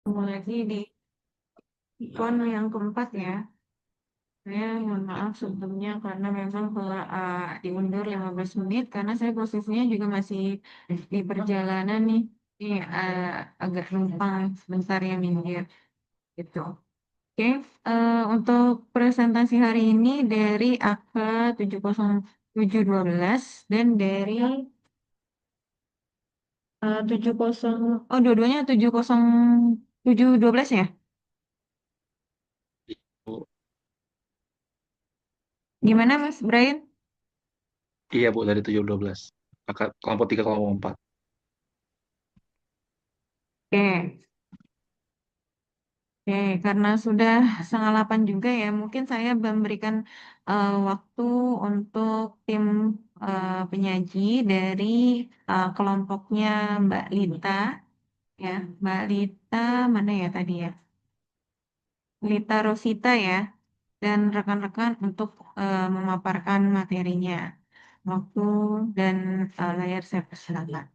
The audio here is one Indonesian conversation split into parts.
Ketemu lagi di ikon yang keempat ya. Saya mohon maaf sebelumnya karena memang telah diundur 15 menit karena saya posisinya juga masih di perjalanan nih. Ini agak numpang sebentar ya minggir gitu. Oke, untuk presentasi hari ini dari AK 70712 dan dari 70 oh dua-duanya 70712 ya. Bu. Gimana Mas Brian? Iya Bu, dari 712. Kakak kelompok 3 kelompok 4. Oke. Oke, karena sudah setengah 8 juga ya, mungkin saya memberikan waktu untuk tim penyaji dari kelompoknya Mbak Lita, ya, Mbak Lita mana ya tadi ya, Lita Rosita ya, dan rekan-rekan untuk memaparkan materinya. Waktu dan layar saya persilakan.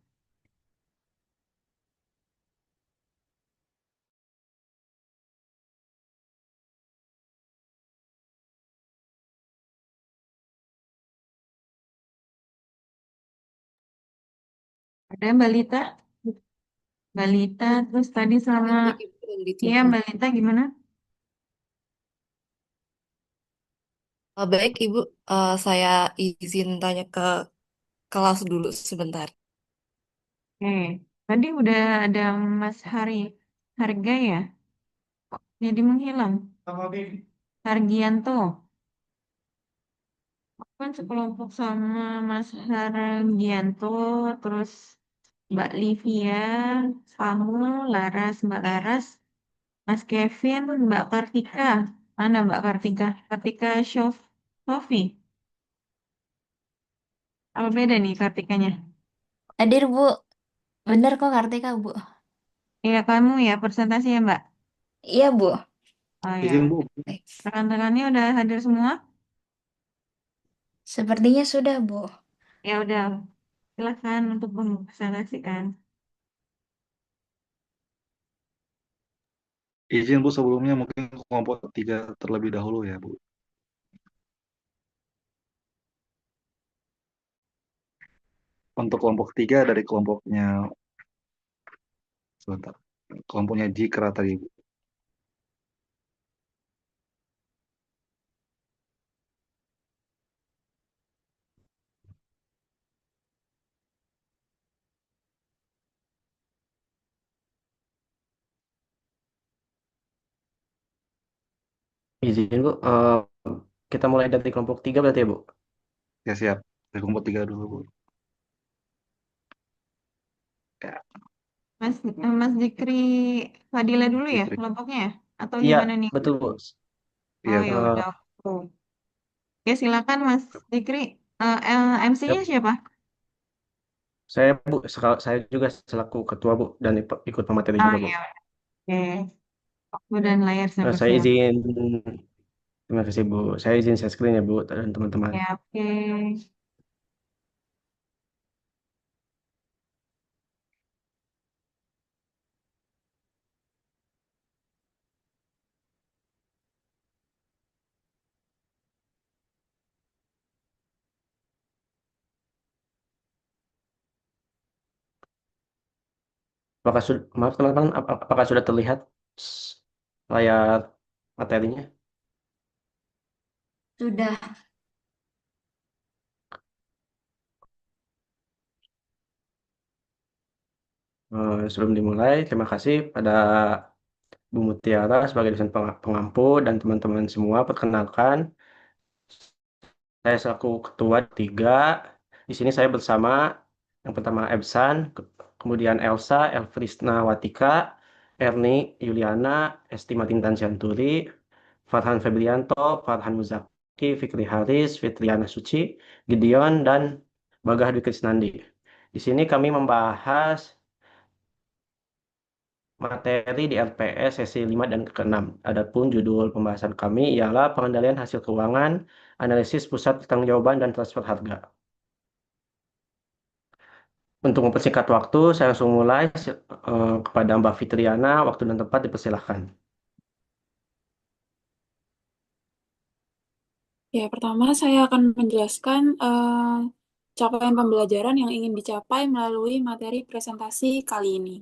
Ada Mbak Lita, Mbak Lita, terus tadi sama, Baik, Ibu, kalau gitu. iya Mbak Lita gimana? Baik, Ibu, saya izin tanya ke kelas dulu sebentar. Oke, tadi udah ada Mas Harga ya, jadi menghilang. Hargianto, aku kan sekelompok sama Mas Hargianto, terus Mbak Livia, kamu, Laras, Mbak Laras, Mas Kevin, Mbak Kartika. Mana Mbak Kartika? Kartika Sofi. Apa beda nih Kartikanya? Hadir Bu, bener kok Kartika Bu. Iya kamu ya presentasi ya Mbak. Iya Bu. Oh ya, Izin Bu, Baik. rekan-rekannya udah hadir semua? Sepertinya sudah Bu. Ya udah, silakan untuk mempresentasikan. izin Bu sebelumnya mungkin kelompok 3 terlebih dahulu ya Bu. Untuk kelompok 3 dari kelompoknya, sebentar, kelompoknya Jikra tadi Bu. Izin Bu, kita mulai dari kelompok 3 berarti ya Bu? Ya siap, dari kelompok 3 dulu Bu. Ya, Mas Dikri Fadila dulu ya Jikri. kelompoknya ya? Atau Iya, gimana nih? betul Bu. Oh Iya ya Bu. Eh, udah. Oh. Oke silakan Mas Dikri. ya, MC-nya siapa? saya Bu, saya juga selaku ketua Bu dan ikut pemateri Oh juga Bu. ya. Oke. Waktu dan layar saya Saya persilakan. izin, terima kasih Bu. Saya izin share screen ya Bu dan teman-teman. Ya oke. Maaf teman-teman, apakah sudah terlihat layar materinya? Sudah. Sebelum dimulai, terima kasih pada Bu Mutiara sebagai dosen pengampu dan teman-teman semua. Perkenalkan, saya selaku ketua 3. Di sini saya bersama yang pertama Ebsan, kemudian Elsa, Elfrisna Watika, Erni Yuliana, Esti Matintan Sianturi, Farhan Febrianto, Farhan Muzaki, Fikri Haris, Fitriana Suci, Gideon, dan Bagah Dwi Krisnandi. Di sini kami membahas materi di LPS sesi 5 dan ke-6. Adapun judul pembahasan kami ialah pengendalian hasil keuangan, analisis pusat pertanggungjawaban dan transfer harga. Untuk mempersingkat waktu, saya langsung mulai. Kepada Mbak Fitriana, waktu dan tempat dipersilahkan. Ya, pertama saya akan menjelaskan capaian pembelajaran yang ingin dicapai melalui materi presentasi kali ini.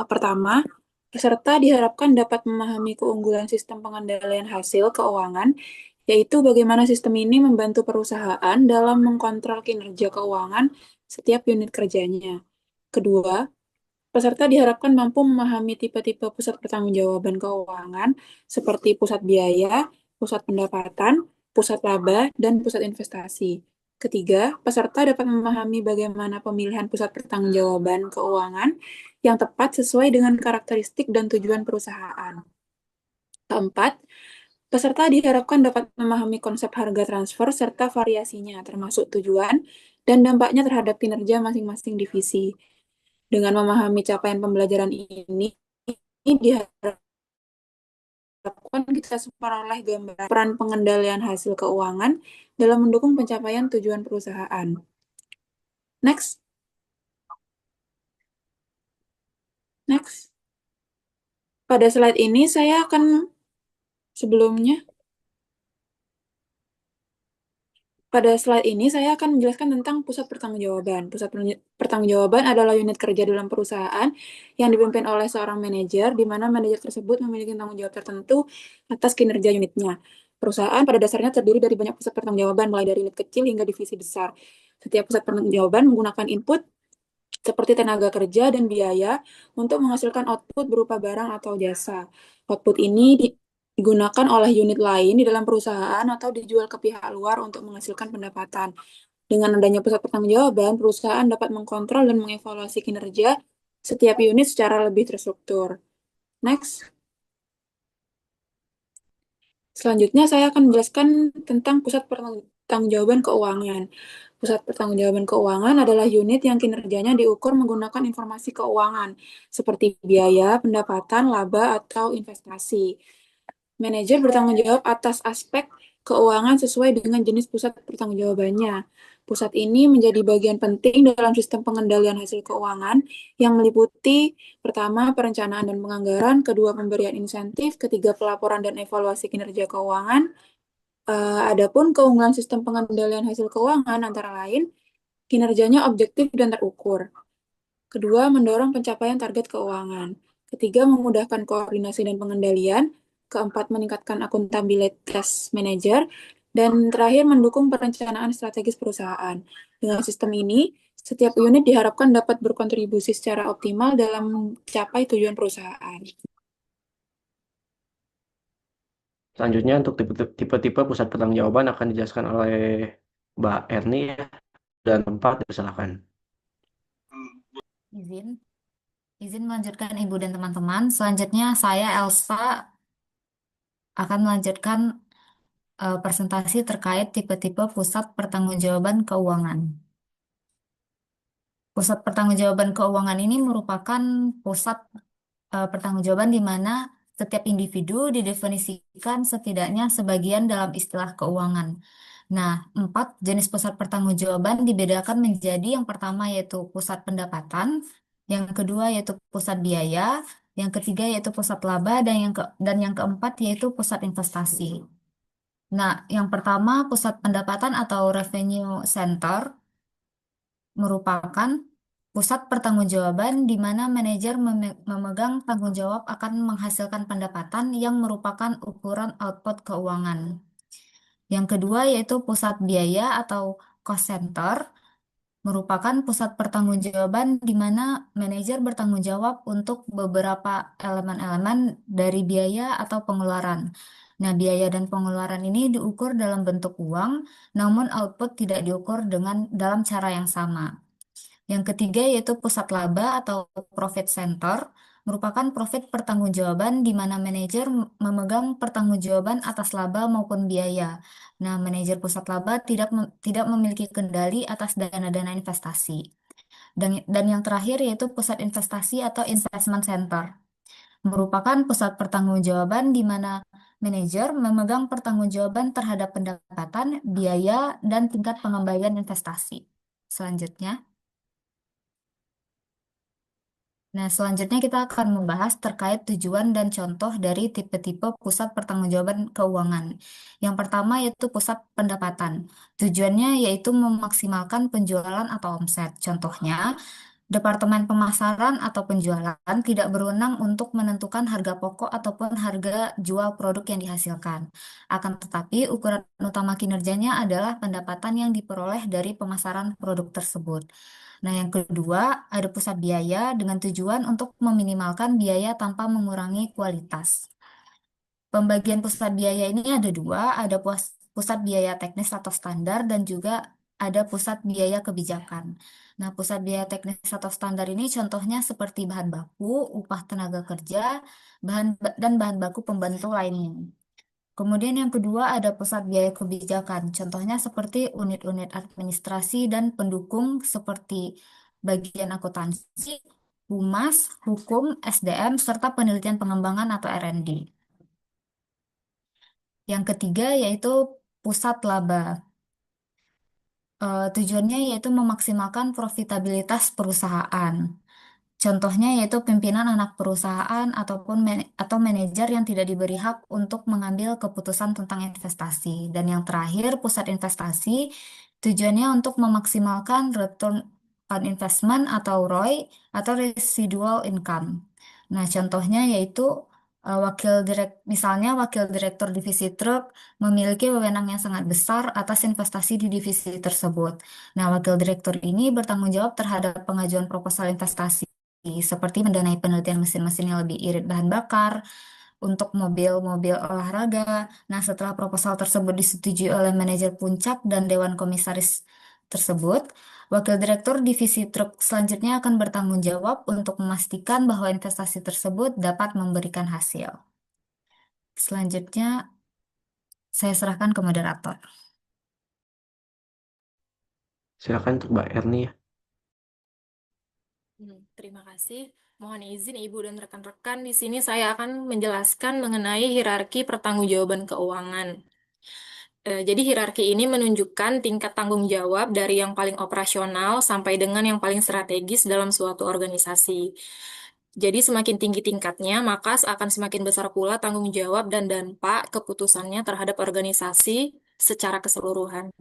Pertama, peserta diharapkan dapat memahami keunggulan sistem pengendalian hasil keuangan, yaitu bagaimana sistem ini membantu perusahaan dalam mengkontrol kinerja keuangan setiap unit kerjanya. Kedua, peserta diharapkan mampu memahami tipe-tipe pusat pertanggungjawaban keuangan seperti pusat biaya, pusat pendapatan, pusat laba, dan pusat investasi. Ketiga, peserta dapat memahami bagaimana pemilihan pusat pertanggungjawaban keuangan yang tepat sesuai dengan karakteristik dan tujuan perusahaan. Keempat, peserta diharapkan dapat memahami konsep harga transfer serta variasinya, termasuk tujuan dan dampaknya terhadap kinerja masing-masing divisi. Dengan memahami capaian pembelajaran ini, diharapkan kita memperoleh gambaran peran pengendalian hasil keuangan dalam mendukung pencapaian tujuan perusahaan. Next. Next. Pada slide ini saya akan sebelumnya Pada slide ini, saya akan menjelaskan tentang pusat pertanggungjawaban. Pusat pertanggungjawaban adalah unit kerja dalam perusahaan yang dipimpin oleh seorang manajer, di mana manajer tersebut memiliki tanggung jawab tertentu atas kinerja unitnya. Perusahaan pada dasarnya terdiri dari banyak pusat pertanggungjawaban, mulai dari unit kecil hingga divisi besar. Setiap pusat pertanggungjawaban menggunakan input seperti tenaga kerja dan biaya untuk menghasilkan output berupa barang atau jasa. Output ini digunakan oleh unit lain di dalam perusahaan atau dijual ke pihak luar untuk menghasilkan pendapatan. Dengan adanya pusat pertanggungjawaban, perusahaan dapat mengkontrol dan mengevaluasi kinerja setiap unit secara lebih terstruktur. Next. Selanjutnya, saya akan menjelaskan tentang pusat pertanggungjawaban keuangan. Pusat pertanggungjawaban keuangan adalah unit yang kinerjanya diukur menggunakan informasi keuangan, seperti biaya, pendapatan, laba, atau investasi. Manajer bertanggung jawab atas aspek keuangan sesuai dengan jenis pusat pertanggungjawabannya. Pusat ini menjadi bagian penting dalam sistem pengendalian hasil keuangan yang meliputi pertama, perencanaan dan penganggaran, kedua, pemberian insentif, ketiga, pelaporan dan evaluasi kinerja keuangan. Adapun keunggulan sistem pengendalian hasil keuangan antara lain kinerjanya objektif dan terukur. Kedua, mendorong pencapaian target keuangan. Ketiga, memudahkan koordinasi dan pengendalian. Keempat, meningkatkan akuntabilitas manajer. Dan terakhir, mendukung perencanaan strategis perusahaan. Dengan sistem ini, setiap unit diharapkan dapat berkontribusi secara optimal dalam mencapai tujuan perusahaan. Selanjutnya untuk tipe-tipe pusat pertanggungjawaban akan dijelaskan oleh Mbak Erni dan tempat dipersilakan. Izin. Izin melanjutkan Ibu dan teman-teman. Selanjutnya saya Elsa akan melanjutkan presentasi terkait tipe-tipe pusat pertanggungjawaban keuangan. Pusat pertanggungjawaban keuangan ini merupakan pusat pertanggungjawaban di mana setiap individu didefinisikan setidaknya sebagian dalam istilah keuangan. Nah, 4 jenis pusat pertanggungjawaban dibedakan menjadi yang pertama yaitu pusat pendapatan, yang kedua yaitu pusat biaya, yang ketiga yaitu pusat laba, dan yang keempat yaitu pusat investasi. Nah, yang pertama pusat pendapatan atau revenue center merupakan pusat pertanggungjawaban di mana manajer memegang tanggung jawab akan menghasilkan pendapatan yang merupakan ukuran output keuangan. Yang kedua yaitu pusat biaya atau cost center merupakan pusat pertanggungjawaban di mana manajer bertanggung jawab untuk beberapa elemen-elemen dari biaya atau pengeluaran. Nah, biaya dan pengeluaran ini diukur dalam bentuk uang, namun output tidak diukur dalam cara yang sama. Yang ketiga yaitu pusat laba atau profit center, merupakan profit pertanggungjawaban di mana manajer memegang pertanggungjawaban atas laba maupun biaya. Nah, manajer pusat laba tidak memiliki kendali atas dana-dana investasi. Dan yang terakhir yaitu pusat investasi atau investment center, merupakan pusat pertanggungjawaban di mana manajer memegang pertanggungjawaban terhadap pendapatan, biaya, dan tingkat pengembalian investasi. Selanjutnya. Nah, selanjutnya kita akan membahas terkait tujuan dan contoh dari tipe-tipe pusat pertanggungjawaban keuangan. Yang pertama yaitu pusat pendapatan. Tujuannya yaitu memaksimalkan penjualan atau omset. Contohnya, Departemen Pemasaran atau Penjualan tidak berwenang untuk menentukan harga pokok ataupun harga jual produk yang dihasilkan. Akan tetapi, ukuran utama kinerjanya adalah pendapatan yang diperoleh dari pemasaran produk tersebut. Nah, yang kedua, ada pusat biaya dengan tujuan untuk meminimalkan biaya tanpa mengurangi kualitas. Pembagian pusat biaya ini ada dua, ada pusat biaya teknis atau standar dan juga ada pusat biaya kebijakan. Nah, pusat biaya teknis atau standar ini contohnya seperti bahan baku, upah tenaga kerja, dan bahan baku pembantu lainnya. Kemudian yang kedua ada pusat biaya kebijakan, contohnya seperti unit-unit administrasi dan pendukung seperti bagian akuntansi, humas, hukum, SDM, serta penelitian pengembangan atau R&D. Yang ketiga yaitu pusat laba. Tujuannya yaitu memaksimalkan profitabilitas perusahaan. Contohnya yaitu pimpinan anak perusahaan ataupun atau manajer yang tidak diberi hak untuk mengambil keputusan tentang investasi. Dan yang terakhir, pusat investasi tujuannya untuk memaksimalkan return on investment atau ROI atau residual income. Nah, contohnya yaitu misalnya wakil direktur divisi truk memiliki wewenang yang sangat besar atas investasi di divisi tersebut. Nah, wakil direktur ini bertanggung jawab terhadap pengajuan proposal investasi seperti mendanai penelitian mesin-mesin yang lebih irit bahan bakar untuk mobil-mobil olahraga. Nah, setelah proposal tersebut disetujui oleh manajer puncak dan dewan komisaris tersebut, wakil direktur divisi truk selanjutnya akan bertanggung jawab untuk memastikan bahwa investasi tersebut dapat memberikan hasil. Selanjutnya, saya serahkan ke moderator. Silakan untuk Mbak Erni ya. Terima kasih. Mohon izin Ibu dan rekan-rekan, di sini saya akan menjelaskan mengenai hierarki pertanggungjawaban keuangan. Jadi hierarki ini menunjukkan tingkat tanggung jawab dari yang paling operasional sampai dengan yang paling strategis dalam suatu organisasi. Jadi semakin tinggi tingkatnya, maka akan semakin besar pula tanggung jawab dan dampak keputusannya terhadap organisasi secara keseluruhan.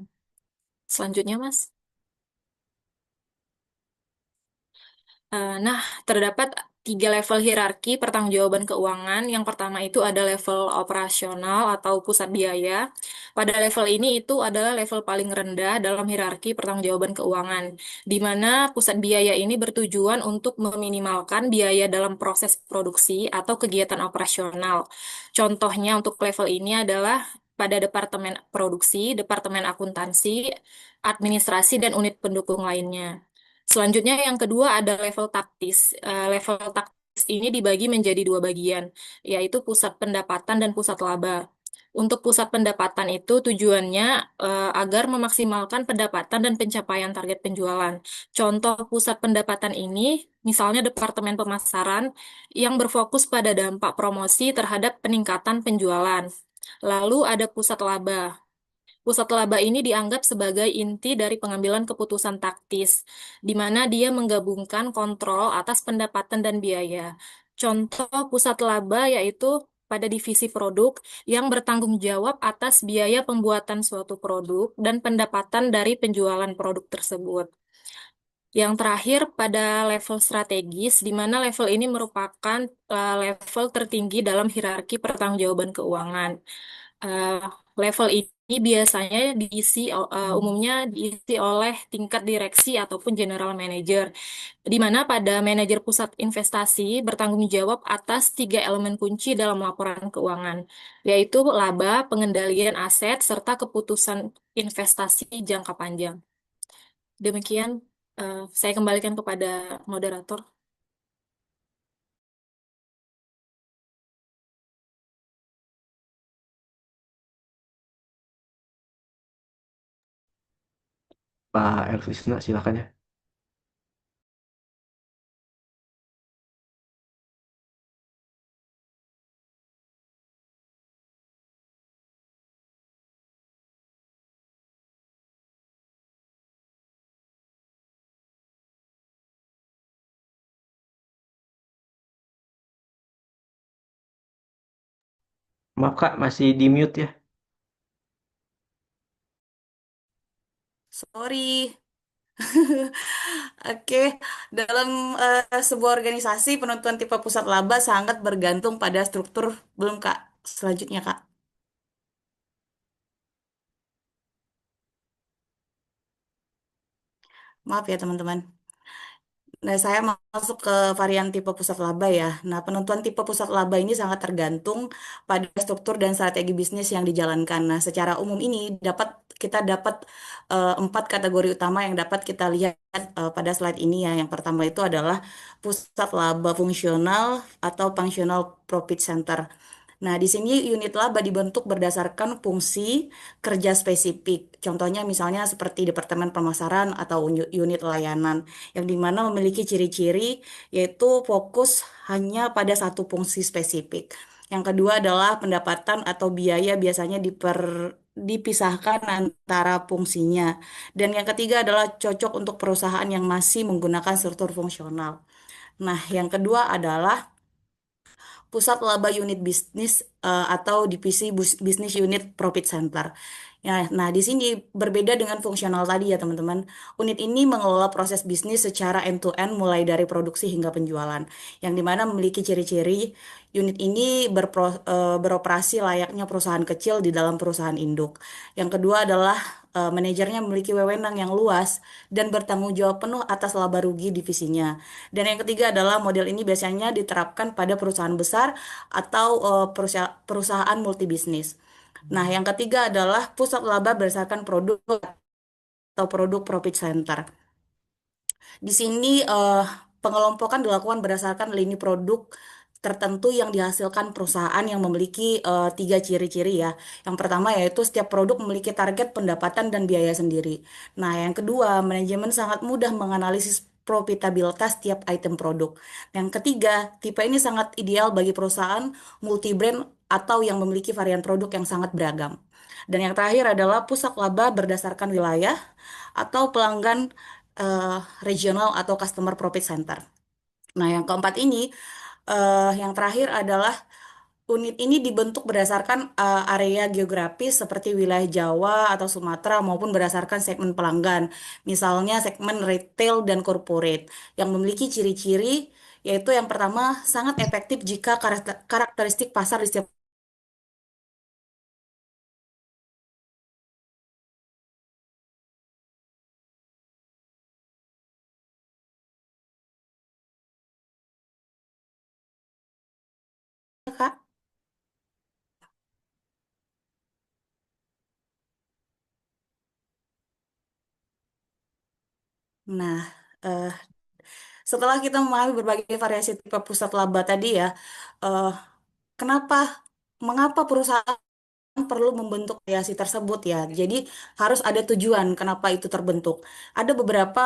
Selanjutnya, Mas. Nah, terdapat 3 level hierarki pertanggungjawaban keuangan. Yang pertama itu ada level operasional atau pusat biaya. Pada level ini itu adalah level paling rendah dalam hierarki pertanggungjawaban keuangan, di mana pusat biaya ini bertujuan untuk meminimalkan biaya dalam proses produksi atau kegiatan operasional. Contohnya untuk level ini adalah pada departemen produksi, departemen akuntansi, administrasi, dan unit pendukung lainnya. Selanjutnya yang kedua ada level taktis. Level taktis ini dibagi menjadi 2 bagian, yaitu pusat pendapatan dan pusat laba. Untuk pusat pendapatan itu tujuannya agar memaksimalkan pendapatan dan pencapaian target penjualan. Contoh pusat pendapatan ini, misalnya Departemen Pemasaran yang berfokus pada dampak promosi terhadap peningkatan penjualan. Lalu ada pusat laba. Pusat laba ini dianggap sebagai inti dari pengambilan keputusan taktis, di mana dia menggabungkan kontrol atas pendapatan dan biaya. Contoh pusat laba yaitu pada divisi produk yang bertanggung jawab atas biaya pembuatan suatu produk dan pendapatan dari penjualan produk tersebut. Yang terakhir pada level strategis, di mana level ini merupakan level tertinggi dalam hierarki pertanggungjawaban keuangan. Eh, Level ini biasanya umumnya diisi oleh tingkat direksi ataupun general manager, di mana pada manajer pusat investasi bertanggung jawab atas 3 elemen kunci dalam laporan keuangan, yaitu laba, pengendalian aset, serta keputusan investasi jangka panjang. Demikian, saya kembalikan kepada moderator. Pak Elvisna silakan ya. Maaf Kak, masih di mute ya. Sorry. Oke, dalam sebuah organisasi penentuan tipe pusat laba sangat bergantung pada struktur. Belum Kak, selanjutnya Kak. Maaf ya teman-teman. Nah, saya masuk ke varian tipe pusat laba ya. Nah, penentuan tipe pusat laba ini sangat tergantung pada struktur dan strategi bisnis yang dijalankan. Nah, secara umum ini kita dapat empat kategori utama yang dapat kita lihat pada slide ini ya. Yang pertama itu adalah pusat laba fungsional atau functional profit center. Nah, di sini unit laba dibentuk berdasarkan fungsi kerja spesifik. Contohnya misalnya seperti Departemen Pemasaran atau unit layanan, yang dimana memiliki ciri-ciri yaitu fokus hanya pada satu fungsi spesifik. Yang kedua adalah pendapatan atau biaya biasanya dipisahkan antara fungsinya. Dan yang ketiga adalah cocok untuk perusahaan yang masih menggunakan struktur fungsional. Nah, yang kedua adalah pusat laba unit bisnis atau divisi bisnis unit profit center. Ya, nah di sini berbeda dengan fungsional tadi ya teman-teman. Unit ini mengelola proses bisnis secara end-to-end mulai dari produksi hingga penjualan. Yang dimana memiliki ciri-ciri unit ini beroperasi layaknya perusahaan kecil di dalam perusahaan induk. Yang kedua adalah manajernya memiliki wewenang yang luas dan bertanggung jawab penuh atas laba rugi divisinya. Dan yang ketiga adalah model ini biasanya diterapkan pada perusahaan besar atau perusahaan multibisnis. Nah, yang ketiga adalah pusat laba berdasarkan produk atau produk profit center. Di sini pengelompokan dilakukan berdasarkan lini produk tertentu yang dihasilkan perusahaan yang memiliki tiga ciri-ciri ya. Yang pertama yaitu setiap produk memiliki target pendapatan dan biaya sendiri. Nah, yang kedua, manajemen sangat mudah menganalisis profitabilitas tiap item produk. Yang ketiga, tipe ini sangat ideal bagi perusahaan multi-brand atau yang memiliki varian produk yang sangat beragam. Dan yang terakhir adalah pusat laba berdasarkan wilayah atau pelanggan eh, regional atau customer profit center. Nah, yang keempat ini, yang terakhir adalah unit ini dibentuk berdasarkan area geografis seperti wilayah Jawa atau Sumatera maupun berdasarkan segmen pelanggan. Misalnya segmen retail dan corporate yang memiliki ciri-ciri yaitu yang pertama sangat efektif jika karakteristik pasar di setiap Kak. Nah, eh, setelah kita memahami berbagai variasi tipe pusat laba tadi ya, eh, kenapa, mengapa perusahaan perlu membentuk variasi tersebut ya? Jadi harus ada tujuan kenapa itu terbentuk. Ada beberapa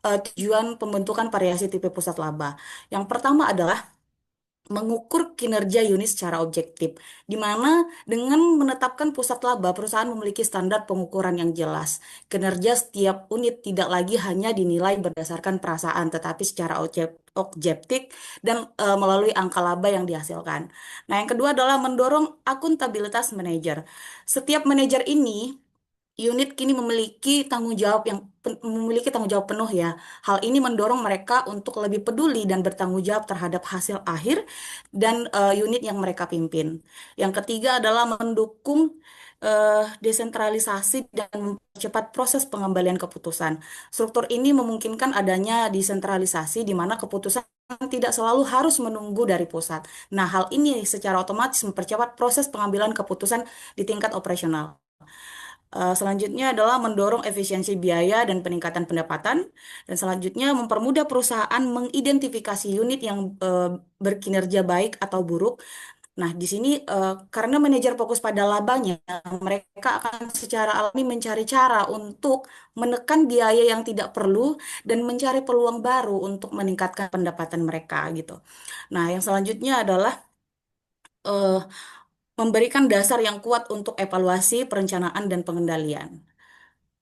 tujuan pembentukan variasi tipe pusat laba. Yang pertama adalah mengukur kinerja unit secara objektif, di mana dengan menetapkan pusat laba, perusahaan memiliki standar pengukuran yang jelas. Kinerja setiap unit tidak lagi hanya dinilai berdasarkan perasaan, tetapi secara objektif dan melalui angka laba yang dihasilkan. Nah, yang kedua adalah mendorong akuntabilitas manajer. Setiap manajer ini unit kini memiliki tanggung jawab penuh ya. Hal ini mendorong mereka untuk lebih peduli dan bertanggung jawab terhadap hasil akhir dan unit yang mereka pimpin. Yang ketiga adalah mendukung desentralisasi dan mempercepat proses pengembalian keputusan. Struktur ini memungkinkan adanya desentralisasi di mana keputusan tidak selalu harus menunggu dari pusat. Nah, hal ini secara otomatis mempercepat proses pengambilan keputusan di tingkat operasional. Selanjutnya adalah mendorong efisiensi biaya dan peningkatan pendapatan. Dan selanjutnya mempermudah perusahaan mengidentifikasi unit yang berkinerja baik atau buruk. Nah, di sini karena manajer fokus pada labanya, mereka akan secara alami mencari cara untuk menekan biaya yang tidak perlu dan mencari peluang baru untuk meningkatkan pendapatan mereka gitu. Nah, yang selanjutnya adalah eh, memberikan dasar yang kuat untuk evaluasi, perencanaan, dan pengendalian.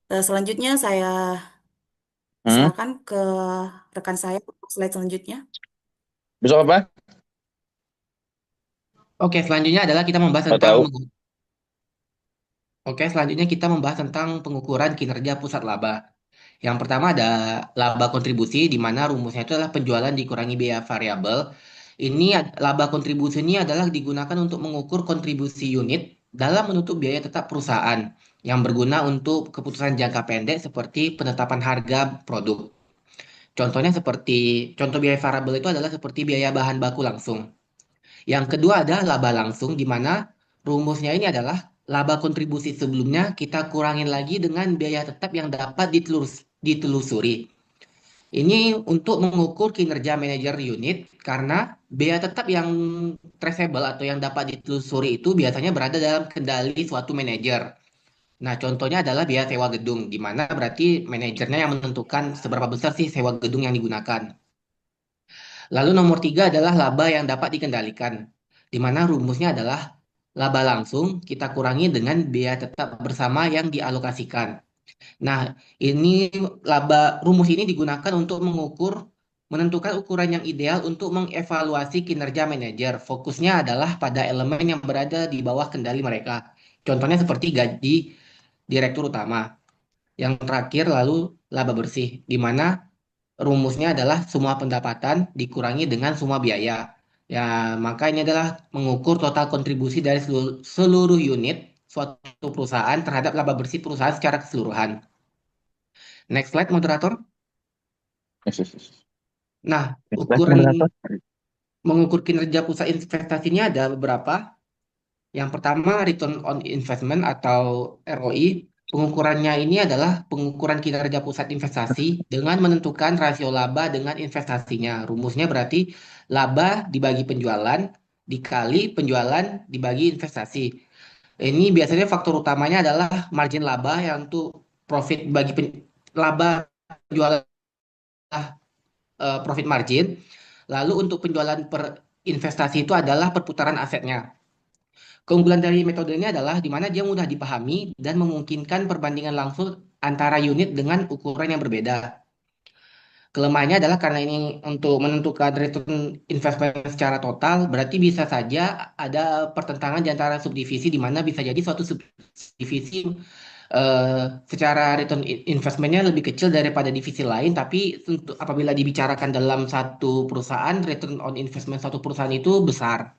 Selanjutnya saya Hmm? silakan ke rekan saya slide selanjutnya. Besok apa? Oke, selanjutnya adalah kita membahas Nggak tentang tahu. Oke, selanjutnya kita membahas tentang pengukuran kinerja pusat laba. Yang pertama ada laba kontribusi, di mana rumusnya itu adalah penjualan dikurangi biaya variabel. Laba kontribusi ini adalah digunakan untuk mengukur kontribusi unit dalam menutup biaya tetap perusahaan yang berguna untuk keputusan jangka pendek seperti penetapan harga produk. Contoh biaya variabel itu adalah seperti biaya bahan baku langsung. Yang kedua ada laba langsung, di mana rumusnya ini adalah laba kontribusi sebelumnya kita kurangin lagi dengan biaya tetap yang dapat ditelusuri. Ini untuk mengukur kinerja manajer unit karena biaya tetap yang traceable atau yang dapat ditelusuri itu biasanya berada dalam kendali suatu manajer. Nah, contohnya adalah biaya sewa gedung, di mana berarti manajernya yang menentukan seberapa besar sih sewa gedung yang digunakan. Lalu nomor tiga adalah laba yang dapat dikendalikan, di mana rumusnya adalah laba langsung kita kurangi dengan biaya tetap bersama yang dialokasikan. Nah, ini rumus ini digunakan untuk menentukan ukuran yang ideal untuk mengevaluasi kinerja manajer. Fokusnya adalah pada elemen yang berada di bawah kendali mereka. Contohnya seperti gaji direktur utama. Yang terakhir lalu laba bersih, di mana rumusnya adalah semua pendapatan dikurangi dengan semua biaya. Ya, maka ini adalah mengukur total kontribusi dari seluruh unit suatu perusahaan terhadap laba bersih perusahaan secara keseluruhan. Next slide, moderator. Yes, yes, yes. Nah, Next slide, moderator. mengukur kinerja pusat investasi ini ada beberapa. Yang pertama, return on investment atau ROI. Pengukurannya ini adalah pengukuran kinerja pusat investasi dengan menentukan rasio laba dengan investasinya. Rumusnya berarti laba dibagi penjualan dikali penjualan dibagi investasi. Ini biasanya faktor utamanya adalah margin laba yang untuk profit bagi laba penjualan profit margin. Lalu untuk penjualan per investasi itu adalah perputaran asetnya. Keunggulan dari metode ini adalah di mana dia mudah dipahami dan memungkinkan perbandingan langsung antara unit dengan ukuran yang berbeda. Kelemahannya adalah karena ini untuk menentukan return investment secara total, berarti bisa saja ada pertentangan di antara subdivisi, di mana bisa jadi suatu subdivisi secara return investmentnya lebih kecil daripada divisi lain, tapi apabila dibicarakan dalam satu perusahaan, return on investment satu perusahaan itu besar.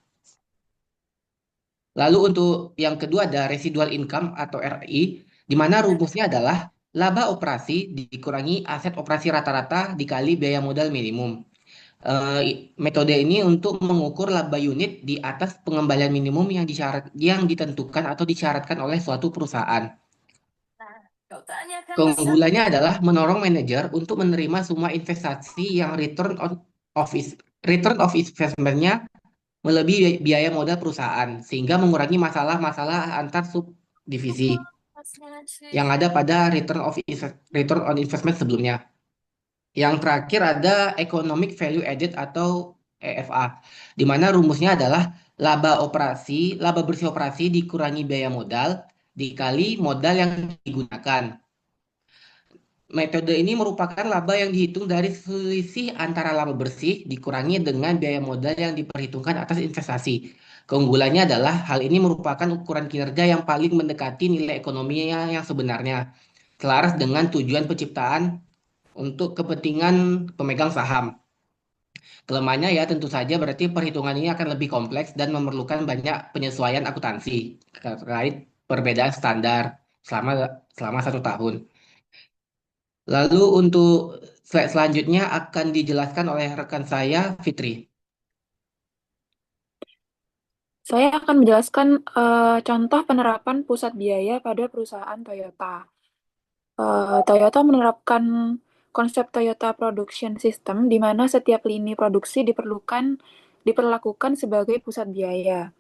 Lalu untuk yang kedua ada residual income atau RI, di mana rumusnya adalah laba operasi dikurangi aset operasi rata-rata dikali biaya modal minimum. Metode ini untuk mengukur laba unit di atas pengembalian minimum yang ditentukan atau disyaratkan oleh suatu perusahaan. Keunggulannya adalah mendorong manajer untuk menerima semua investasi yang return of investment-nya melebihi biaya modal perusahaan, sehingga mengurangi masalah-masalah antar subdivisi yang ada pada return on investment sebelumnya. Yang terakhir ada economic value added atau EVA, di mana rumusnya adalah laba bersih operasi dikurangi biaya modal dikali modal yang digunakan. Metode ini merupakan laba yang dihitung dari selisih antara laba bersih dikurangi dengan biaya modal yang diperhitungkan atas investasi. Keunggulannya adalah hal ini merupakan ukuran kinerja yang paling mendekati nilai ekonominya yang sebenarnya, selaras dengan tujuan penciptaan untuk kepentingan pemegang saham. Kelemahannya ya tentu saja berarti perhitungan ini akan lebih kompleks dan memerlukan banyak penyesuaian akuntansi terkait perbedaan standar selama 1 tahun. Lalu untuk slide selanjutnya akan dijelaskan oleh rekan saya, Fitri. Saya akan menjelaskan contoh penerapan pusat biaya pada perusahaan Toyota. Toyota menerapkan konsep Toyota Production System di mana setiap lini produksi diperlakukan sebagai pusat biaya.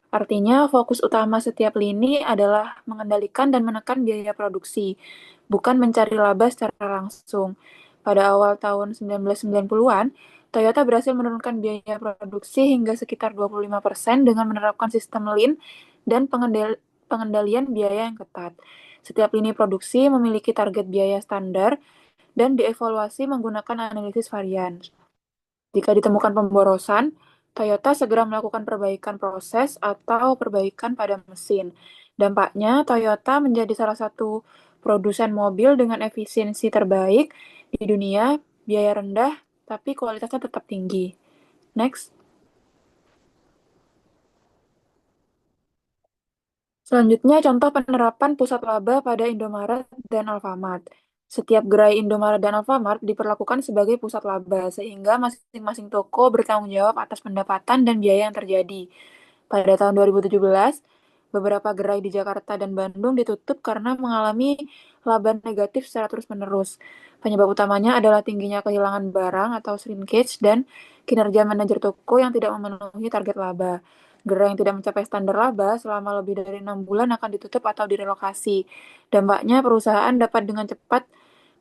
Artinya, fokus utama setiap lini adalah mengendalikan dan menekan biaya produksi, bukan mencari laba secara langsung. Pada awal tahun 1990-an, Toyota berhasil menurunkan biaya produksi hingga sekitar 25% dengan menerapkan sistem Lean dan pengendalian biaya yang ketat. Setiap lini produksi memiliki target biaya standar dan dievaluasi menggunakan analisis varian. Jika ditemukan pemborosan, Toyota segera melakukan perbaikan proses atau perbaikan pada mesin. Dampaknya, Toyota menjadi salah satu produsen mobil dengan efisiensi terbaik di dunia, biaya rendah, tapi kualitasnya tetap tinggi. Next. Selanjutnya, contoh penerapan pusat laba pada Indomaret dan Alfamart. Setiap gerai Indomaret dan Alfamart diperlakukan sebagai pusat laba, sehingga masing-masing toko bertanggung jawab atas pendapatan dan biaya yang terjadi. Pada tahun 2017, beberapa gerai di Jakarta dan Bandung ditutup karena mengalami laba negatif secara terus-menerus. Penyebab utamanya adalah tingginya kehilangan barang atau shrinkage dan kinerja manajer toko yang tidak memenuhi target laba. Gerai yang tidak mencapai standar laba selama lebih dari 6 bulan akan ditutup atau direlokasi. Dampaknya, perusahaan dapat dengan cepat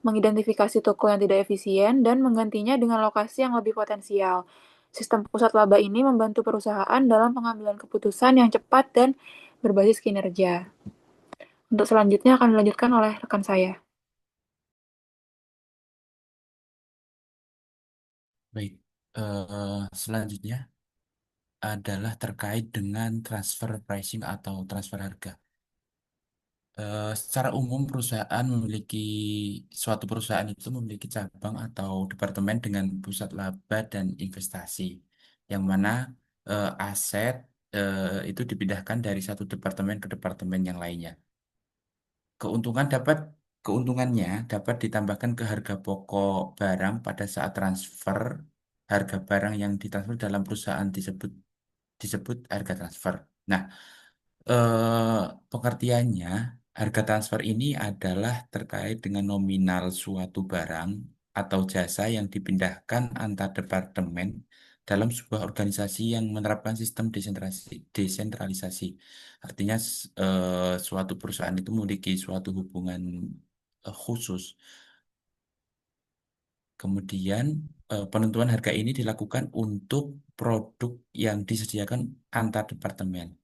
mengidentifikasi toko yang tidak efisien dan menggantinya dengan lokasi yang lebih potensial. Sistem pusat laba ini membantu perusahaan dalam pengambilan keputusan yang cepat dan berbasis kinerja. Untuk selanjutnya akan dilanjutkan oleh rekan saya. Baik, selanjutnya adalah terkait dengan transfer pricing atau transfer harga. Secara umum suatu perusahaan itu memiliki cabang atau departemen dengan pusat laba dan investasi, yang mana aset itu dipindahkan dari satu departemen ke departemen yang lainnya. Keuntungannya dapat ditambahkan ke harga pokok barang pada saat transfer. Harga barang yang ditransfer dalam perusahaan disebut harga transfer. Nah, eh, pengertiannya, harga transfer ini adalah terkait dengan nominal suatu barang atau jasa yang dipindahkan antar departemen dalam sebuah organisasi yang menerapkan sistem desentralisasi. Artinya, suatu perusahaan itu memiliki suatu hubungan khusus. Kemudian, penentuan harga ini dilakukan untuk produk yang disediakan antar departemen.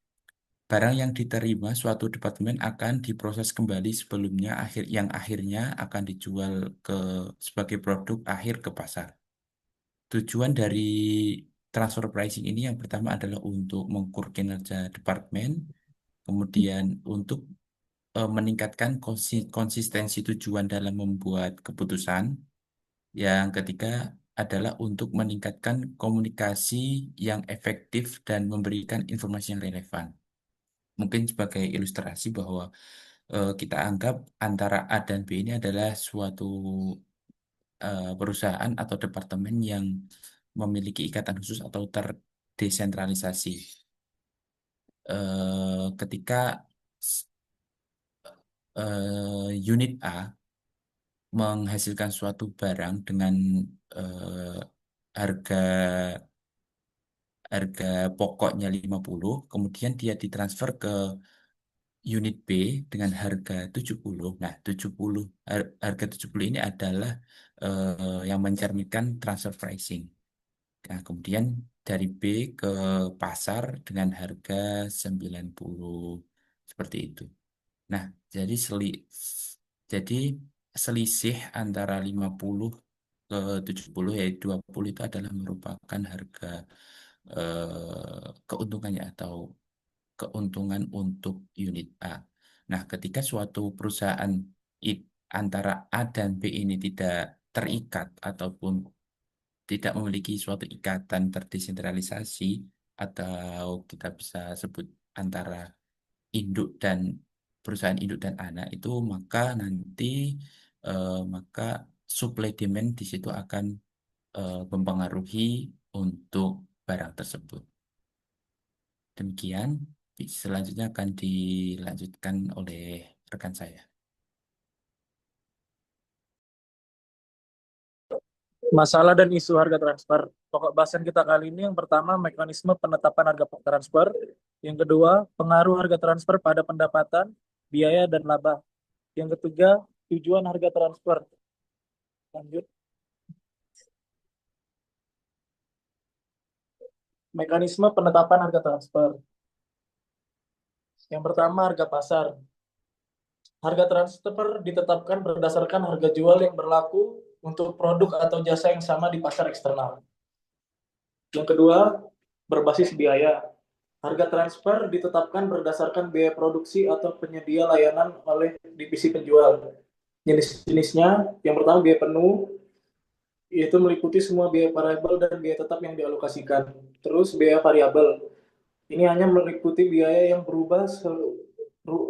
Barang yang diterima suatu departemen akan diproses kembali sebelumnya yang akhirnya akan dijual sebagai produk akhir ke pasar. Tujuan dari transfer pricing ini yang pertama adalah untuk mengukur kinerja departemen, kemudian untuk meningkatkan konsistensi tujuan dalam membuat keputusan. Yang ketiga adalah untuk meningkatkan komunikasi yang efektif dan memberikan informasi yang relevan. Mungkin sebagai ilustrasi bahwa kita anggap antara A dan B ini adalah suatu perusahaan atau departemen yang memiliki ikatan khusus atau terdesentralisasi. Ketika unit A menghasilkan suatu barang dengan eh, harga harga pokoknya 50, kemudian dia ditransfer ke unit B dengan harga 70. Nah, harga 70 ini adalah yang mencerminkan transfer pricing. Nah, kemudian dari B ke pasar dengan harga 90 seperti itu. Nah, jadi selisih antara 50 ke 70 yaitu 20 itu adalah merupakan harga keuntungannya atau keuntungan untuk unit A. Nah, ketika suatu perusahaan antara A dan B ini tidak terikat ataupun tidak memiliki suatu ikatan terdesentralisasi atau kita bisa sebut antara induk dan perusahaan induk dan anak itu, maka nanti maka supply demand di situ akan mempengaruhi untuk barang tersebut. Demikian, selanjutnya akan dilanjutkan oleh rekan saya. Masalah dan isu harga transfer. Pokok bahasan kita kali ini yang pertama mekanisme penetapan harga transfer, yang kedua pengaruh harga transfer pada pendapatan, biaya dan laba. Yang ketiga tujuan harga transfer. Lanjut. Mekanisme penetapan harga transfer. Yang pertama harga pasar. Harga transfer ditetapkan berdasarkan harga jual yang berlaku untuk produk atau jasa yang sama di pasar eksternal. Yang kedua, berbasis biaya. Harga transfer ditetapkan berdasarkan biaya produksi atau penyedia layanan oleh divisi penjual. Jenis-jenisnya, yang pertama biaya penuh, yaitu meliputi semua biaya variabel dan biaya tetap yang dialokasikan. Terus biaya variabel, ini hanya meliputi biaya yang berubah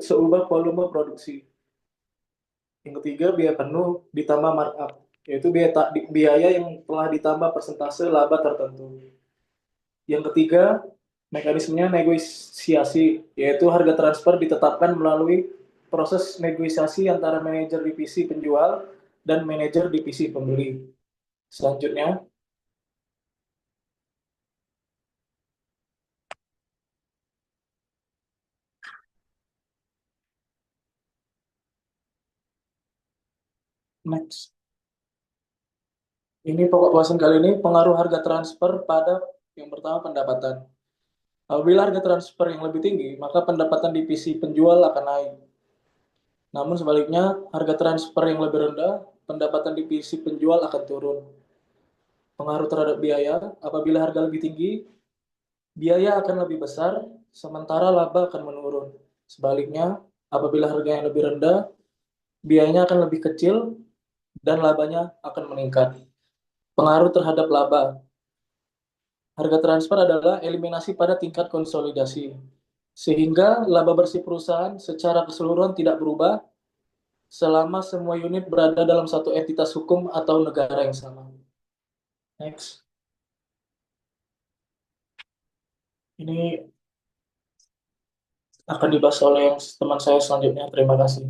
seubah volume produksi. Yang ketiga, biaya penuh ditambah markup, yaitu biaya yang telah ditambah persentase laba tertentu. Yang ketiga, mekanismenya negosiasi, yaitu harga transfer ditetapkan melalui proses negosiasi antara manajer divisi penjual dan manajer divisi pembeli. Selanjutnya, next. Ini pokok bahasan kali ini, pengaruh harga transfer pada yang pertama pendapatan. Apabila harga transfer yang lebih tinggi, maka pendapatan divisi penjual akan naik. Namun sebaliknya, harga transfer yang lebih rendah, pendapatan divisi penjual akan turun. Pengaruh terhadap biaya, apabila harga lebih tinggi, biaya akan lebih besar, sementara laba akan menurun. Sebaliknya, apabila harga yang lebih rendah, biayanya akan lebih kecil dan labanya akan meningkat. Pengaruh terhadap laba. Harga transfer adalah eliminasi pada tingkat konsolidasi, sehingga laba bersih perusahaan secara keseluruhan tidak berubah selama semua unit berada dalam satu entitas hukum atau negara yang sama. Next. Ini akan dibahas oleh teman saya selanjutnya. Terima kasih.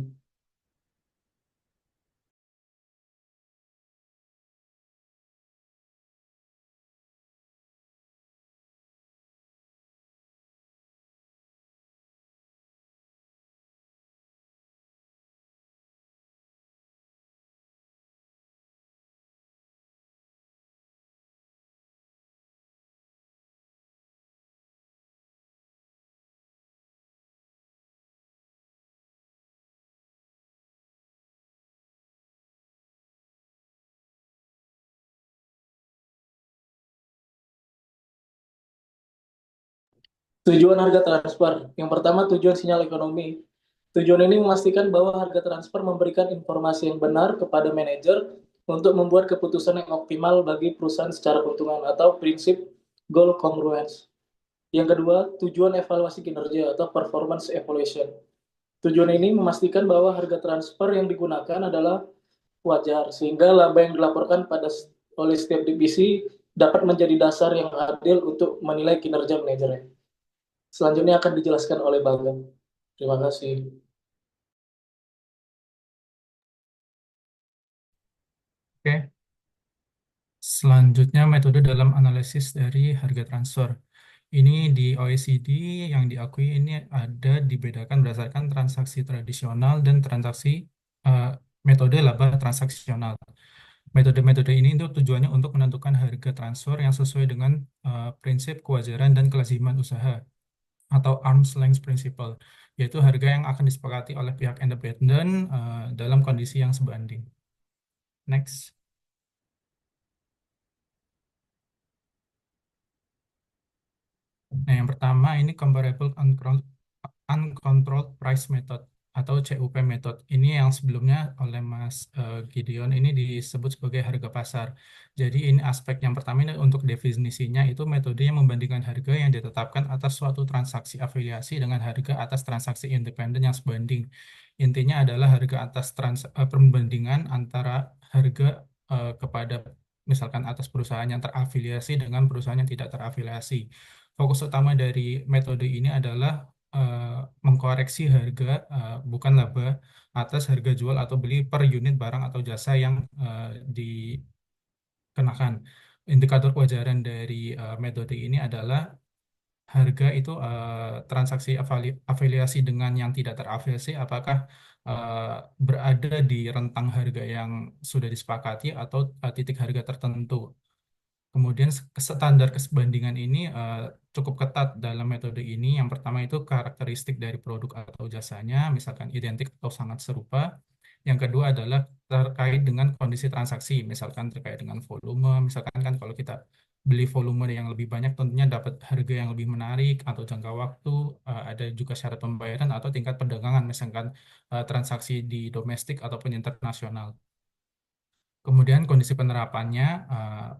Tujuan harga transfer. Yang pertama, tujuan sinyal ekonomi. Tujuan ini memastikan bahwa harga transfer memberikan informasi yang benar kepada manajer untuk membuat keputusan yang optimal bagi perusahaan secara keuntungan atau prinsip goal congruence. Yang kedua, tujuan evaluasi kinerja atau performance evaluation. Tujuan ini memastikan bahwa harga transfer yang digunakan adalah wajar, sehingga laba yang dilaporkan oleh setiap divisi dapat menjadi dasar yang adil untuk menilai kinerja manajernya. Selanjutnya akan dijelaskan oleh Bagam. Terima kasih. Oke. Selanjutnya metode dalam analisis dari harga transfer. Ini di OECD yang diakui ini ada dibedakan berdasarkan transaksi tradisional dan transaksi metode laba transaksional. Metode-metode ini itu tujuannya untuk menentukan harga transfer yang sesuai dengan prinsip kewajaran dan kelaziman usaha atau arm's length principle, yaitu harga yang akan disepakati oleh pihak independen dalam kondisi yang sebanding. Next. Nah, yang pertama ini comparable uncontrolled price method atau CUP method. Ini yang sebelumnya oleh Mas Gideon ini disebut sebagai harga pasar. Jadi ini aspek yang pertama ini untuk definisinya itu metode yang membandingkan harga yang ditetapkan atas suatu transaksi afiliasi dengan harga atas transaksi independen yang sebanding. Intinya adalah harga atas perbandingan antara harga kepada misalkan atas perusahaan yang terafiliasi dengan perusahaan yang tidak terafiliasi. Fokus utama dari metode ini adalah mengkoreksi harga bukan laba atas harga jual atau beli per unit barang atau jasa yang dikenakan. Indikator kewajaran dari metode ini adalah harga itu transaksi afiliasi dengan yang tidak terafiliasi apakah berada di rentang harga yang sudah disepakati atau titik harga tertentu. Kemudian standar kesebandingan ini cukup ketat dalam metode ini. Yang pertama itu karakteristik dari produk atau jasanya, misalkan identik atau sangat serupa. Yang kedua adalah terkait dengan kondisi transaksi, misalkan terkait dengan volume, misalkan kan kalau kita beli volume yang lebih banyak tentunya dapat harga yang lebih menarik atau jangka waktu, ada juga syarat pembayaran atau tingkat perdagangan, misalkan transaksi di domestik ataupun internasional. Kemudian kondisi penerapannya,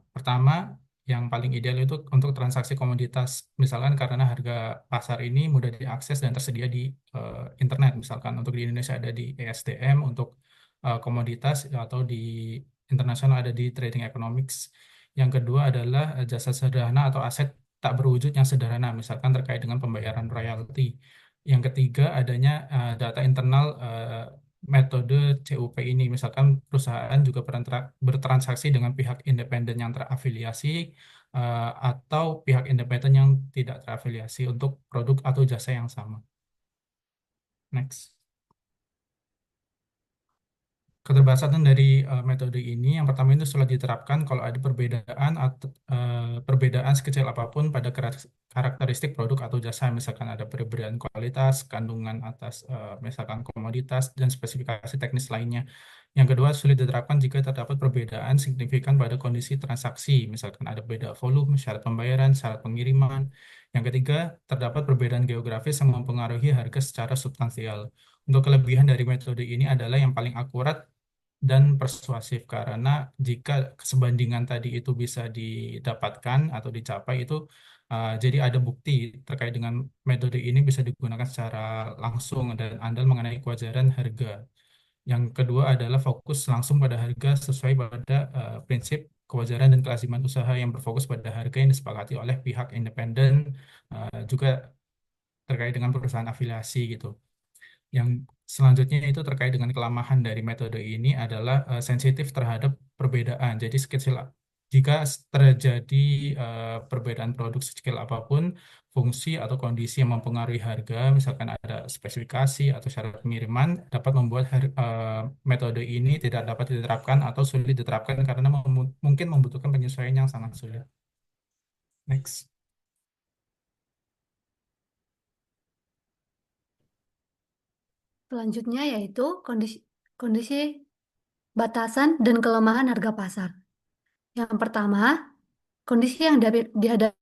pertama yang paling ideal itu untuk transaksi komoditas, misalkan karena harga pasar ini mudah diakses dan tersedia di internet, misalkan untuk di Indonesia ada di ESDM untuk komoditas atau di internasional ada di Trading Economics. Yang kedua adalah jasa sederhana atau aset tak berwujud yang sederhana, misalkan terkait dengan pembayaran royalti. Yang ketiga adanya data internal metode CUP ini, misalkan perusahaan juga bertransaksi dengan pihak independen yang terafiliasi atau pihak independen yang tidak terafiliasi untuk produk atau jasa yang sama. Next. Keterbatasan dari metode ini, yang pertama itu sudah diterapkan kalau ada perbedaan atau perbedaan sekecil apapun pada karakteristik produk atau jasa, misalkan ada perbedaan kualitas, kandungan atas misalkan komoditas dan spesifikasi teknis lainnya. Yang kedua, sulit diterapkan jika terdapat perbedaan signifikan pada kondisi transaksi, misalkan ada beda volume, syarat pembayaran, syarat pengiriman. Yang ketiga, terdapat perbedaan geografis yang mempengaruhi harga secara substansial. Untuk kelebihan dari metode ini adalah yang paling akurat dan persuasif, karena jika sebandingan tadi itu bisa didapatkan atau dicapai itu jadi ada bukti terkait dengan metode ini bisa digunakan secara langsung dan andal mengenai kewajaran harga. Yang kedua adalah fokus langsung pada harga sesuai pada prinsip kewajaran dan kelaziman usaha yang berfokus pada harga yang disepakati oleh pihak independen, juga terkait dengan perusahaan afiliasi gitu. Yang selanjutnya itu terkait dengan kelemahan dari metode ini adalah sensitif terhadap perbedaan. Jadi jika terjadi perbedaan produk sekecil apapun, fungsi atau kondisi yang mempengaruhi harga, misalkan ada spesifikasi atau syarat pengiriman, dapat membuat metode ini tidak dapat diterapkan atau sulit diterapkan karena mungkin membutuhkan penyesuaian yang sangat sulit. Next. Selanjutnya yaitu kondisi batasan dan kelemahan harga pasar. Yang pertama, kondisi yang dihadapi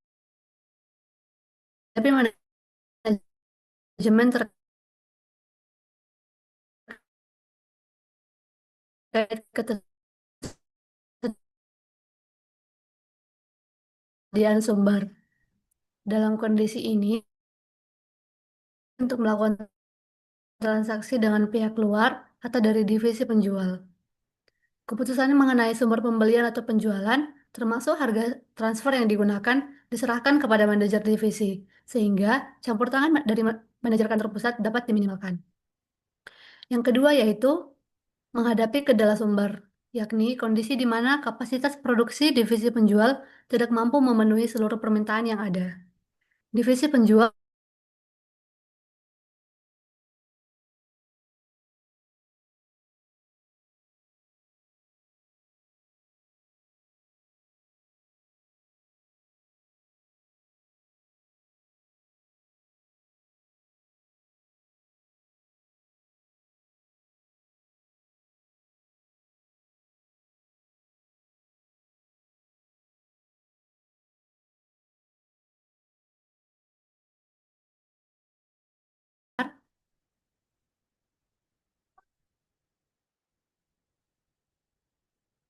manajemen terkait ketersediaan sumber. Dalam kondisi ini, untuk melakukan transaksi dengan pihak luar atau dari divisi penjual. Keputusan mengenai sumber pembelian atau penjualan, termasuk harga transfer yang digunakan, diserahkan kepada manajer divisi, sehingga campur tangan dari manajer kantor pusat dapat diminimalkan. Yang kedua yaitu menghadapi kendala sumber, yakni kondisi di mana kapasitas produksi divisi penjual tidak mampu memenuhi seluruh permintaan yang ada. Divisi penjual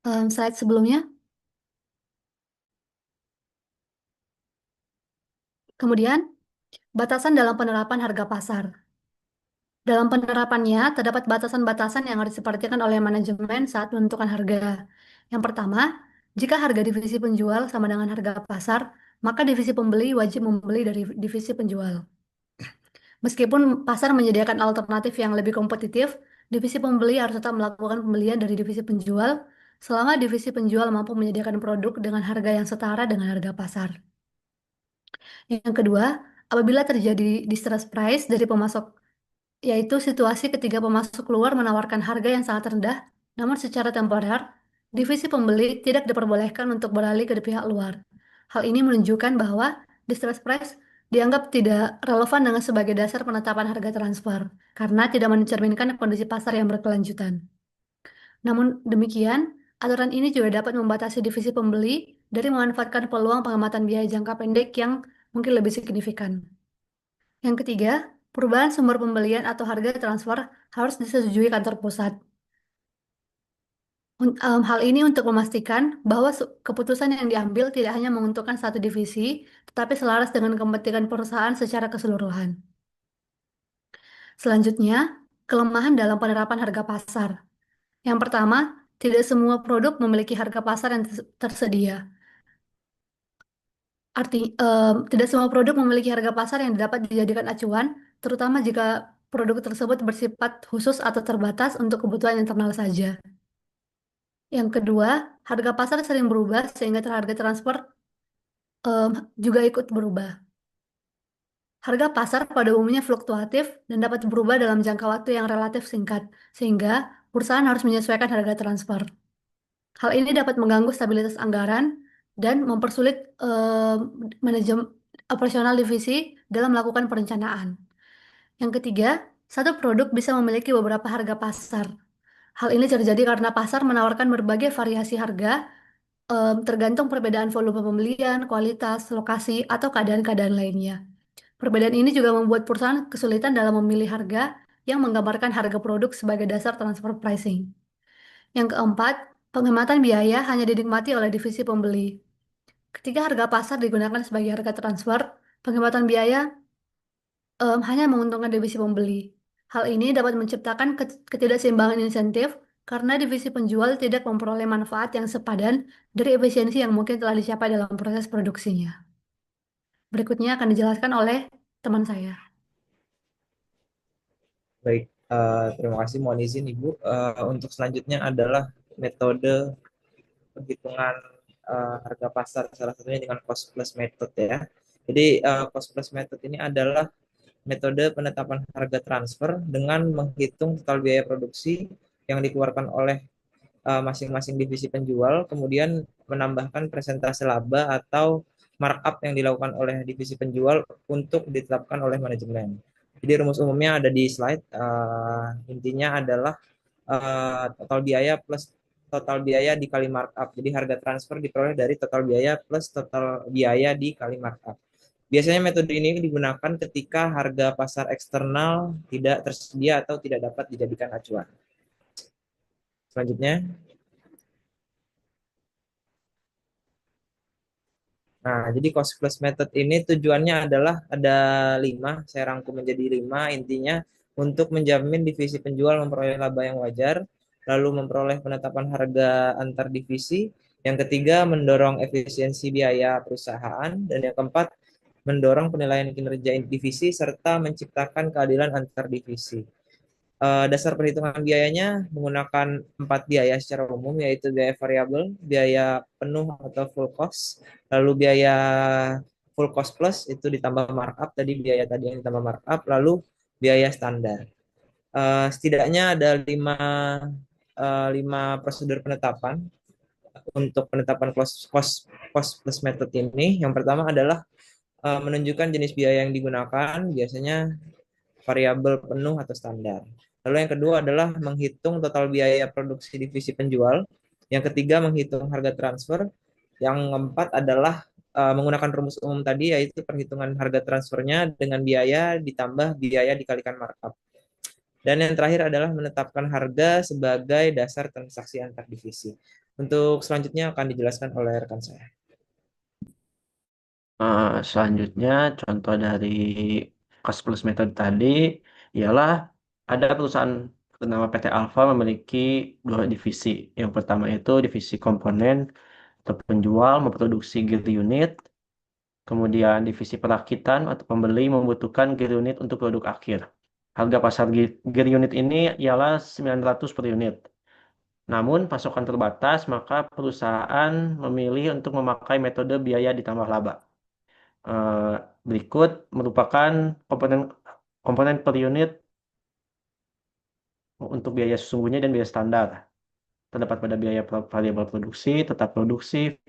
slide sebelumnya. Kemudian, batasan dalam penerapan harga pasar. Dalam penerapannya, terdapat batasan-batasan yang harus diperhatikan oleh manajemen saat menentukan harga. Yang pertama, jika harga divisi penjual sama dengan harga pasar, maka divisi pembeli wajib membeli dari divisi penjual. Meskipun pasar menyediakan alternatif yang lebih kompetitif, divisi pembeli harus tetap melakukan pembelian dari divisi penjual selama divisi penjual mampu menyediakan produk dengan harga yang setara dengan harga pasar. Yang kedua, apabila terjadi distress price dari pemasok, yaitu situasi ketika pemasok luar menawarkan harga yang sangat rendah, namun secara temporer, divisi pembeli tidak diperbolehkan untuk beralih ke pihak luar. Hal ini menunjukkan bahwa distress price dianggap tidak relevan dengan sebagai dasar penetapan harga transfer, karena tidak mencerminkan kondisi pasar yang berkelanjutan. Namun demikian, aturan ini juga dapat membatasi divisi pembeli dari memanfaatkan peluang pengamatan biaya jangka pendek yang mungkin lebih signifikan. Yang ketiga, perubahan sumber pembelian atau harga transfer harus disetujui kantor pusat. Hal ini untuk memastikan bahwa keputusan yang diambil tidak hanya menguntungkan satu divisi, tetapi selaras dengan kepentingan perusahaan secara keseluruhan. Selanjutnya, kelemahan dalam penerapan harga pasar. Yang pertama, tidak semua produk memiliki harga pasar yang tersedia. Tidak semua produk memiliki harga pasar yang dapat dijadikan acuan, terutama jika produk tersebut bersifat khusus atau terbatas untuk kebutuhan internal saja. Yang kedua, harga pasar sering berubah sehingga harga transfer juga ikut berubah. Harga pasar pada umumnya fluktuatif dan dapat berubah dalam jangka waktu yang relatif singkat, sehingga perusahaan harus menyesuaikan harga transfer. Hal ini dapat mengganggu stabilitas anggaran dan mempersulit manajemen operasional divisi dalam melakukan perencanaan. Yang ketiga, satu produk bisa memiliki beberapa harga pasar. Hal ini terjadi karena pasar menawarkan berbagai variasi harga tergantung perbedaan volume pembelian, kualitas, lokasi, atau keadaan-keadaan lainnya. Perbedaan ini juga membuat perusahaan kesulitan dalam memilih harga yang menggambarkan harga produk sebagai dasar transfer pricing. Yang keempat, penghematan biaya hanya dinikmati oleh divisi pembeli. Ketika harga pasar digunakan sebagai harga transfer, penghematan biaya hanya menguntungkan divisi pembeli. Hal ini dapat menciptakan ketidakseimbangan insentif karena divisi penjual tidak memperoleh manfaat yang sepadan dari efisiensi yang mungkin telah dicapai dalam proses produksinya. Berikutnya akan dijelaskan oleh teman saya. Baik, terima kasih. Mohon izin Ibu. Untuk selanjutnya adalah metode perhitungan harga pasar, salah satunya dengan cost plus method ya. Jadi cost plus method ini adalah metode penetapan harga transfer dengan menghitung total biaya produksi yang dikeluarkan oleh masing-masing divisi penjual, kemudian menambahkan presentase laba atau markup yang dilakukan oleh divisi penjual untuk ditetapkan oleh manajemen. Jadi rumus umumnya ada di slide. Intinya adalah total biaya plus total biaya dikali markup. Jadi harga transfer diperoleh dari total biaya plus total biaya dikali markup. Biasanya metode ini digunakan ketika harga pasar eksternal tidak tersedia atau tidak dapat dijadikan acuan. Selanjutnya. Nah, jadi cost plus method ini tujuannya adalah ada 5, saya rangkum menjadi 5, intinya untuk menjamin divisi penjual memperoleh laba yang wajar, lalu memperoleh penetapan harga antar divisi, yang ketiga mendorong efisiensi biaya perusahaan, dan yang keempat mendorong penilaian kinerja divisi serta menciptakan keadilan antar divisi. Dasar perhitungan biayanya menggunakan 4 biaya secara umum, yaitu biaya variabel, biaya penuh atau full cost, lalu biaya full cost plus itu ditambah markup, tadi biaya tadi yang ditambah markup, lalu biaya standar. Setidaknya ada 5 prosedur penetapan untuk penetapan cost plus method ini. Yang pertama adalah menunjukkan jenis biaya yang digunakan, biasanya variabel, penuh, atau standar. Lalu yang kedua adalah menghitung total biaya produksi divisi penjual. Yang ketiga menghitung harga transfer. Yang keempat adalah menggunakan rumus umum tadi, yaitu perhitungan harga transfernya dengan biaya ditambah biaya dikalikan markup. Dan yang terakhir adalah menetapkan harga sebagai dasar transaksi antar divisi. Untuk selanjutnya akan dijelaskan oleh rekan saya. Selanjutnya contoh dari cost plus method tadi ialah ada perusahaan bernama PT Alfa memiliki 2 divisi. Yang pertama itu divisi komponen atau penjual memproduksi gear unit. Kemudian divisi perakitan atau pembeli membutuhkan gear unit untuk produk akhir. Harga pasar gear unit ini ialah 900 per unit. Namun pasokan terbatas, maka perusahaan memilih untuk memakai metode biaya ditambah laba. Berikut merupakan komponen per unit untuk biaya sesungguhnya dan biaya standar. Terdapat pada biaya variabel produksi, tetap produksi,